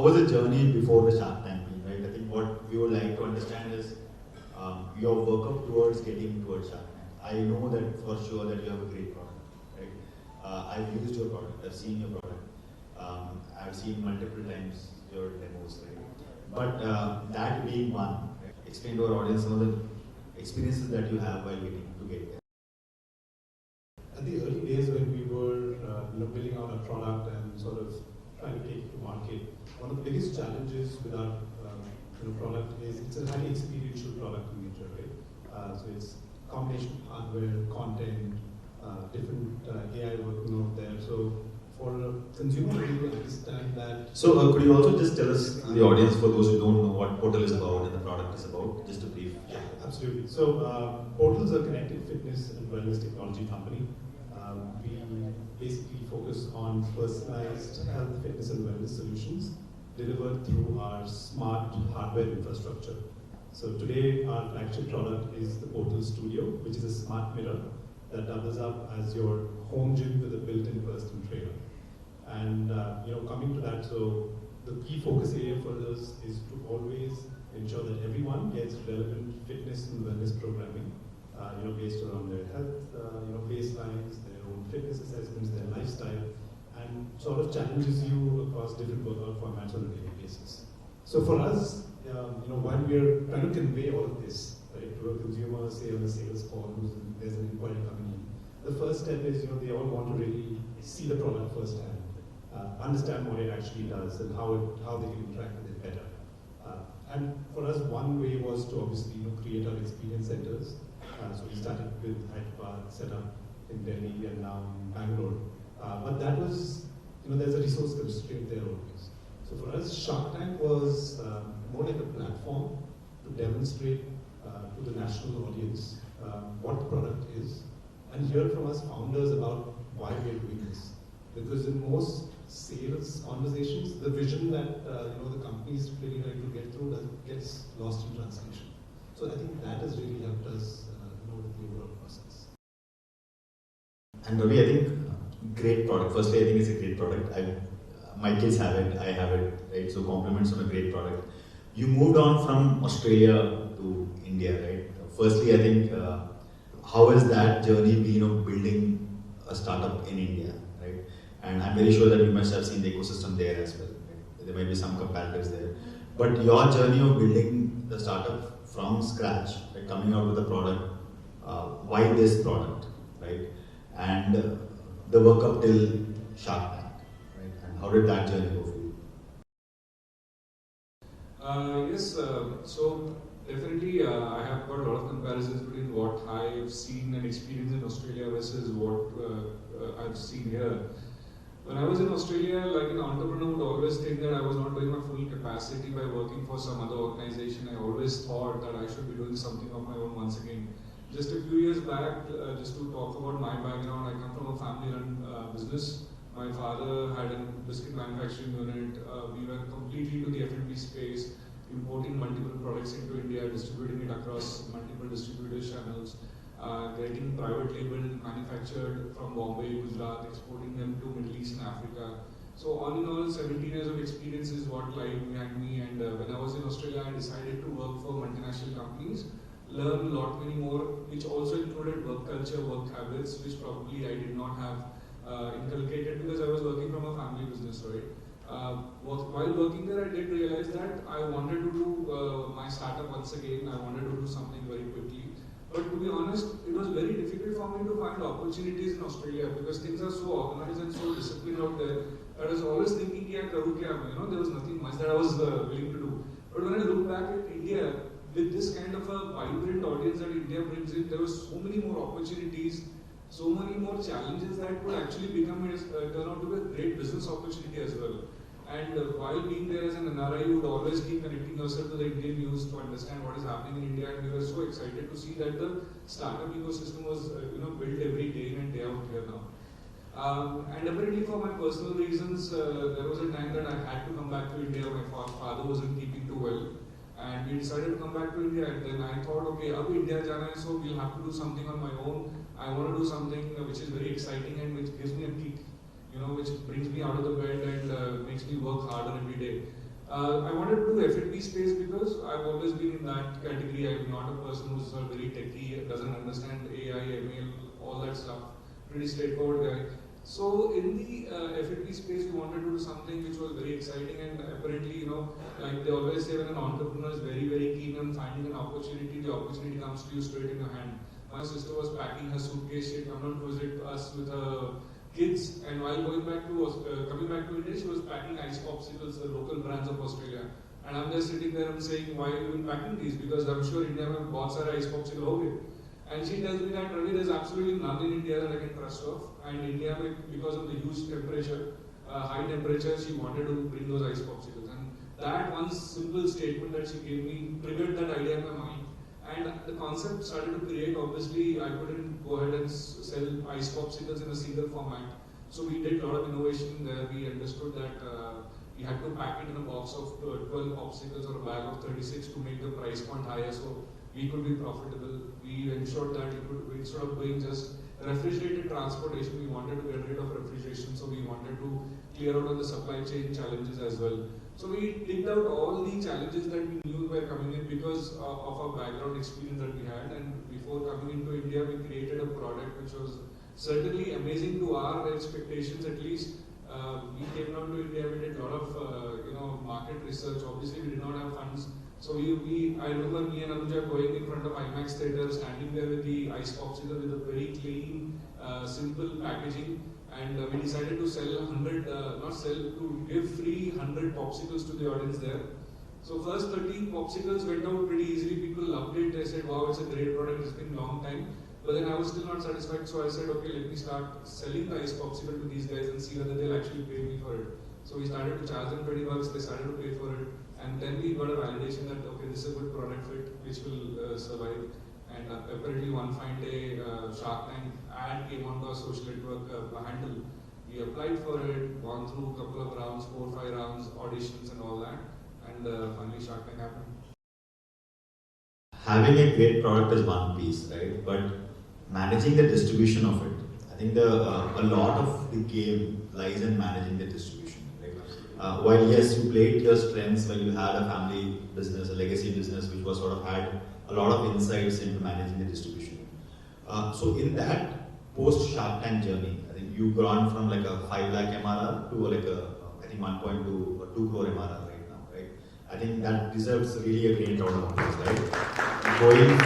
was the journey before the Shark Tank, right? I think what we would like to understand is your workup towards getting towards Shark Tank. I know that for sure that you have a great product, right? I've used your product, I've seen your product, I've seen multiple times your demos, right? But that being one, right? Explain to our audience some of the experiences that you have while getting to get there. At the early days when we were building out a product and sort of trying to take it to market, one of the biggest challenges with our product is it's a highly experiential product in nature, right? So it's combination of hardware, content, different AI working out there. So for a consumer to really understand that. So could you also just tell us, the audience, for those who don't know what PORTL is about and the product is about, just a brief. Yeah, absolutely. So PORTL is a connected fitness and wellness technology company. We basically focus on personalized health, fitness and wellness solutions delivered through our smart hardware infrastructure. So today our flagship product is the PORTL Studio, which is a smart mirror that doubles up as your home gym with a built-in personal trainer. And coming to that, so the key focus area for us is to always ensure that everyone gets relevant fitness and wellness programming, based around their health, baselines, their own fitness assessments, their lifestyle, and sort of challenges you across different workout formats on a daily basis. So for us, while we are trying to convey all of this, right, to a consumer, say on a sales call, there's an inquiry coming in, the first step is, they all want to really see the product firsthand, understand what it actually does and how they can interact with it better. And for us, one way was to obviously create our experience centers. So we started with Hyderabad, set up in Delhi and now in Bangalore. But that was, there's a resource constraint there always. So for us, Shark Tank was more like a platform to demonstrate to the national audience what the product is and hear from us founders about why we're doing this. Because in most sales conversations, the vision that the company is really trying to get through gets lost in translation. So I think that has really helped us with the overall process. And Ravi, I think great product. Firstly, I think it's a great product. My kids have it, I have it, right? So compliments on a great product. You moved on from Australia to India, right? Firstly, I think how has that journey been of building a startup in India, right? And I'm very sure that you must have seen the ecosystem there as well. Right? There might be some competitors there. But your journey of building the startup from scratch, right? Coming out with a product, why this product, right? And the work up till Shark Tank, right? And how did that journey go for you? Yes, so definitely I have got a lot of comparisons between what I've seen and experienced in Australia versus what I've seen here. When I was in Australia, like an entrepreneur would always think that I was not doing my full capacity by working for some other organization. I always thought that I should be doing something of my own once again. Just a few years back, just to talk about my background, I come from a family-run business. My father had a biscuit manufacturing unit. We were completely into the F&B space, importing multiple products into India, distributing it across multiple distributor channels, getting private label manufactured from Bombay, Gujarat, exporting them to Middle East and Africa. So all in all, 17 years of experience is what lied behind me. And when I was in Australia, I decided to work for multinational companies, learn a lot many more, which also included work culture, work habits, which probably I did not have inculcated because I was working from a family business, right? While working there, I did realize that I wanted to do my startup once again. I wanted to do something very quickly. But to be honest, it was very difficult for me to find opportunities in Australia because things are so organized and so disciplined out there. I was always thinking, there was nothing much that I was willing to do. But when I look back at India, with this kind of a vibrant audience that India brings in, there were so many more opportunities, so many more challenges that could actually turn out to be a great business opportunity as well. And while being there as an NRI, you would always keep connecting yourself to the Indian news to understand what is happening in India. And we were so excited to see that the startup ecosystem was built every day in and day out here now. And apparently for my personal reasons, there was a time that I had to come back to India. My father wasn't keeping too well. And we decided to come back to India. And then I thought, okay, ab India jana hai, so we'll have to do something on my own. I want to do something which is very exciting and which gives me a kick, which brings me out of the bed and makes me work harder every day. I wanted to do F&B space because I've always been in that category. I'm not a person who's very techy, doesn't understand AI, ML, all that stuff. Pretty straightforward guy. So in the F&B space, we wanted to do something which was very exciting, and apparently, like they always say, when an entrepreneur is very, very keen on finding an opportunity, the opportunity comes to you straight in your hand. My sister was packing her suitcase. She had come down to visit us with her kids, and while coming back to India, she was packing ice popsicles, the local brands of Australia. And I'm just sitting there and saying, why are you even packing these? Because I'm sure India mein bahut sare ice popsicle ho gaye. And she tells me that, Ravi, there's absolutely none in India that I can trust of. And India, because of the huge temperature, high temperature, she wanted to bring those ice popsicles. And that one simple statement that she gave me triggered that idea in my mind. And the concept started to create. Obviously, I couldn't go ahead and sell ice popsicles in a single format. So we did a lot of innovation there. We understood that we had to pack it in a box of 12 popsicles or a bag of 36 to make the price point higher, so we could be profitable. We ensured that instead of doing just refrigerated transportation, we wanted to get rid of refrigeration, so we wanted to clear out on the supply chain challenges as well. So we digged out all the challenges that we knew were coming in because of our background experience that we had, and before coming into India, we created a product which was certainly amazing to our expectations at least. We came down to India, we did a lot of market research. Obviously, we did not have funds. So I remember me and Anuja going in front of IMAX theatre, standing there with the ice popsicle with a very clean, simple packaging, and we decided to to give free 100 popsicles to the audience there. So first 30 popsicles went out pretty easily. People loved it. They said, wow, it's a great product. It's been a long time. But then I was still not satisfied. So I said, okay, let me start selling the ice popsicle to these guys and see whether they'll actually pay me for it. So we started to charge them $20. They started to pay for it. And then we got a validation that, okay, this is a good product fit which will survive. And apparently one fine day, Shark Tank ad came onto our social network handle. We applied for it, gone through a couple of rounds, 4 or 5 rounds, auditions and all that. And finally Shark Tank happened. Having a great product is one piece, right? But managing the distribution of it, I think a lot of the game lies in managing the distribution. While yes, you played your strengths when you had a family business, a legacy business, which was sort of had a lot of insights into managing the distribution. So in that post Shark Tank journey, I think you've gone from like a 5 lakh MRR to like I think 1.2 or 2 crore MRR right now, right? I think that deserves really a great round of applause, right? Going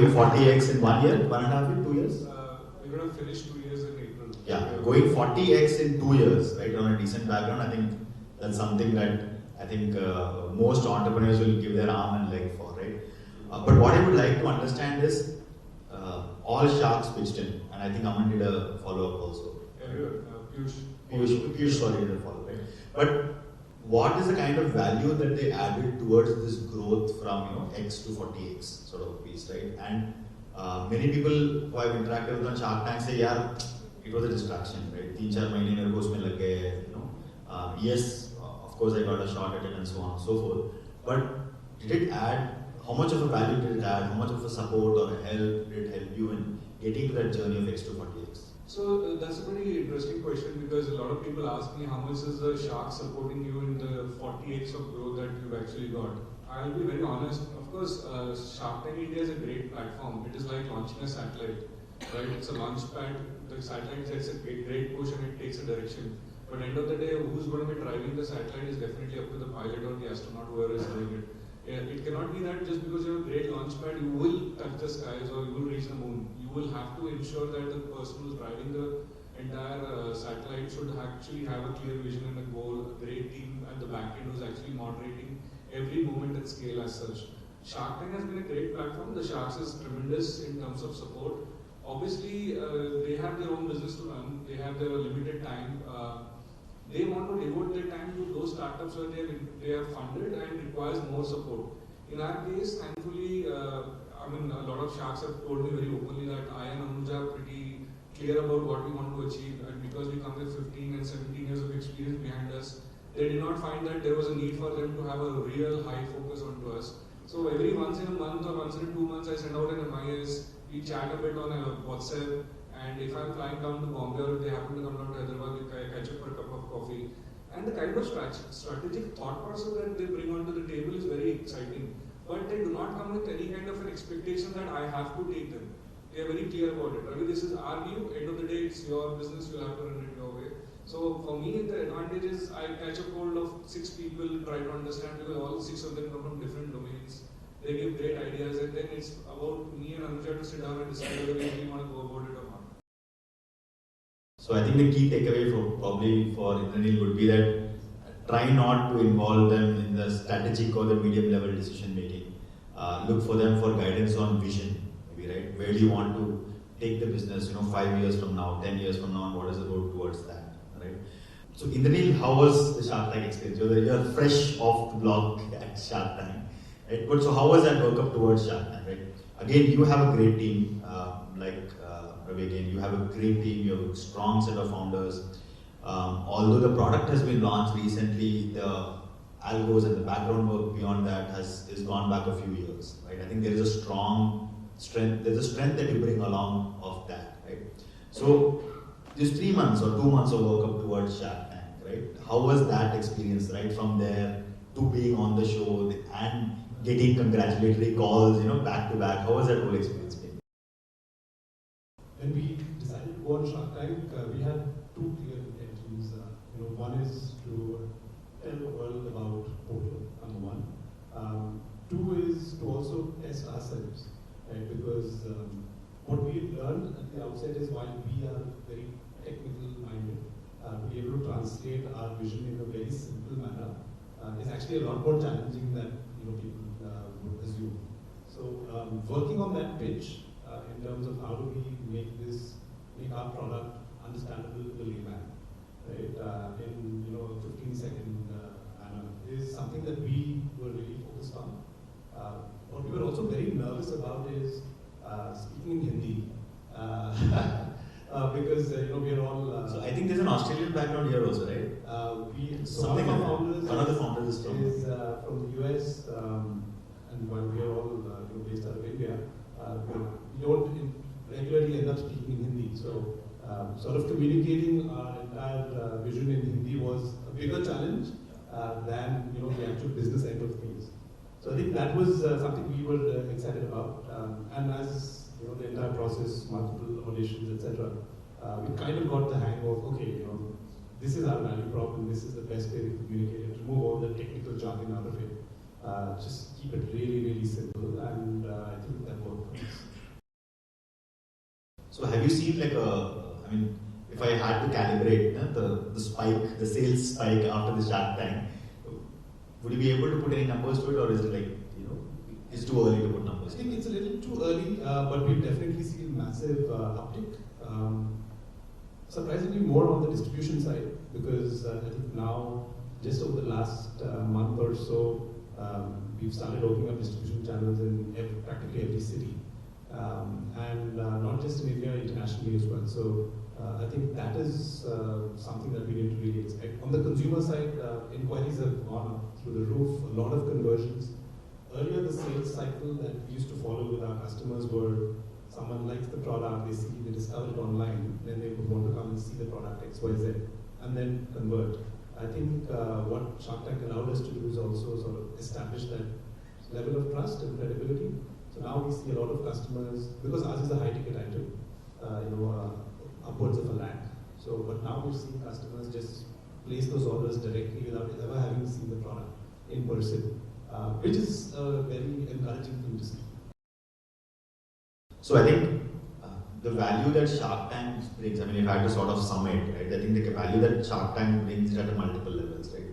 40x in 1 year, 1.5 years, 2 years? We're going to finish 2 years in April. Yeah, going 40x in 2 years, right, on a decent background, I think that's something that I think most entrepreneurs will give their arm and leg for, right? But what I would like to understand is, all sharks pitched in, and I think Aman did a follow-up also. Piyush, sorry, did a follow-up, right? But what is the kind of value that they added towards this growth from X to 40x sort of piece, right? And many people who I've interacted with on Shark Tank say, yeah, it was a distraction, right? 3-4 mahine mere ko usme lag gaye, Yes, of course I got a shot at it and so on and so forth. But did it add, how much of a value did it add? How much of a support or help did it help you in getting to that journey of X to 40x? So that's a pretty interesting question because a lot of people ask me how much is the shark supporting you in the 40x of growth that you've actually got. I'll be very honest. Of course, Shark Tank India is a great platform. It is like launching a satellite, right? It's a launch pad. The satellite gets a great push and it takes a direction. But at the end of the day, who's going to be driving the satellite is definitely up to the pilot or the astronaut, whoever is doing it. It cannot be that just because you have a great launch pad, you will touch the skies or you will reach the moon. You will have to ensure that the person who's driving the entire satellite should actually have a clear vision and a goal, a great team at the back end who's actually moderating every moment and scale as such. Shark Tank has been a great platform. The Sharks is tremendous in terms of support. Obviously, they have their own business to run. They have their limited time. They want to devote their time to those startups where they are funded and requires more support. In our case, thankfully, a lot of sharks have told me very openly that I and Anuja are pretty clear about what we want to achieve, and because we come with 15 and 17 years of experience behind us, they did not find that there was a need for them to have a real high focus onto us. So every once in a month or once in 2 months, I send out an MIS, we chat a bit on a WhatsApp, and if I'm flying down to Bombay or if they happen to come down to Hyderabad, we catch up for a cup of coffee. And the kind of strategic thought process that they bring onto the table is very exciting. But they do not come with any kind of an expectation that I have to take them. They are very clear about it. Ravi, this is our view. End of the day, it's your business. You have to run it your way. So for me, the advantage is I catch a hold of 6 people, try to understand, because all 6 of them come from different domains. They give great ideas, and then it's about me and Anuja to sit down and decide whether we want to go about it or not. So I think the key takeaway for Indraneel would be that try not to involve them in the strategic or the medium level decision making. Look for them for guidance on vision, maybe, right? Where do you want to take the business, 5 years from now, 10 years from now, and what is the road towards that, right? So Indraneel, how was the Shark Tank experience? You're fresh off the block at Shark Tank, right? But so how was that work up towards Shark Tank, right? Again, you have a great team, Ravi, again, you have a great team, you have a strong set of founders. Although the product has been launched recently, the algos and the background work beyond that has gone back a few years, right? I think there is a strong strength, there's a strength that you bring along of that, right? So this 3 months or 2 months of work up towards Shark Tank, right? How was that experience, right? From there to being on the show and getting congratulatory calls, back to back. How was that whole experience been? When we decided to go on Shark Tank, we had 2 clear intentions. One is to tell the world about PORTL, number 1. 2 is to also test ourselves, right? Because what we had learned at the outset is while we are very technical minded, to be able to translate our vision in a very simple manner is actually a lot more challenging than people would assume. So working on that pitch in terms of how do we make our product understandable to the layman, right? In 15-second manner is something that we were really focused on. What we were also very nervous about is speaking in Hindi. Because we are all. So I think there's an Australian background here also, right? One of our founders one of the founders is from the US, and while we are all based out of India, we don't regularly end up speaking in Hindi. So sort of communicating our entire vision in Hindi was a bigger challenge than the actual business end of things. So I think that was something we were excited about, and as the entire process, multiple auditions, etc. We kind of got the hang of, okay, this is our value prop and this is the best way to communicate it, remove all the technical jargon out of it, just keep it really, really simple, and I think that worked for us. So have you seen if I had to calibrate the spike, the sales spike after the Shark Tank, would you be able to put any numbers to it, or is it it's too early to put numbers? I think it's a little too early, but we've definitely seen massive uptick. Surprisingly more on the distribution side, because I think now, just over the last month or so, we've started opening up distribution channels in practically every city. And not just in India, internationally as well. So I think that is something that we need to really expect. On the consumer side, inquiries have gone up through the roof, a lot of conversions. Earlier, the sales cycle that we used to follow with our customers were someone likes the product, they discover it online, then they would want to come and see the product XYZ, and then convert. I think what Shark Tank allowed us to do is also sort of establish that level of trust and credibility. So now we see a lot of customers, because ours is a high ticket item, upwards of 1 lakh. So, but now we're seeing customers just place those orders directly without ever having seen the product in person, which is a very encouraging thing to see. So I think the value that Shark Tank brings, if I had to sort of sum it, right, I think the value that Shark Tank brings is at multiple levels, right?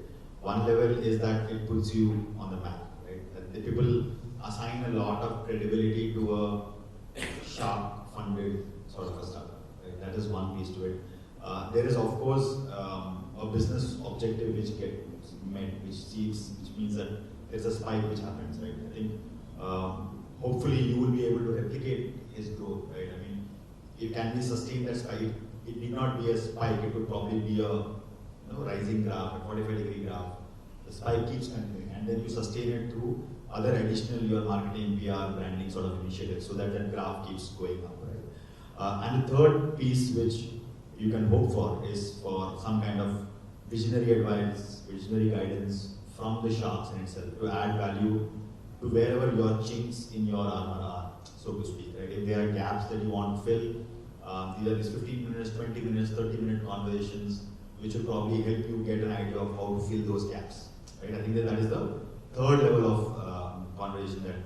One level is that it puts you on the map, right? That the people assign a lot of credibility to a shark-funded sort of a startup, right? That is one piece to it. There is, of course, a business objective which gets met, which means that there's a spike which happens, right? I think hopefully you will be able to replicate his growth, right? It can be sustained that spike. It need not be a spike. It would probably be a rising graph, a 45-degree graph. The spike keeps continuing, and then you sustain it through other additional your marketing, PR, branding sort of initiatives, so that that graph keeps going up, right? And the third piece which you can hope for is for some kind of visionary advice, visionary guidance from the sharks in itself to add value to wherever your chinks in your armor are, so to speak. Right? If there are gaps that you want to fill, these are these 15 minutes, 20 minutes, 30-minute conversations, which will probably help you get an idea of how to fill those gaps. Right? I think that is the third level of conversation that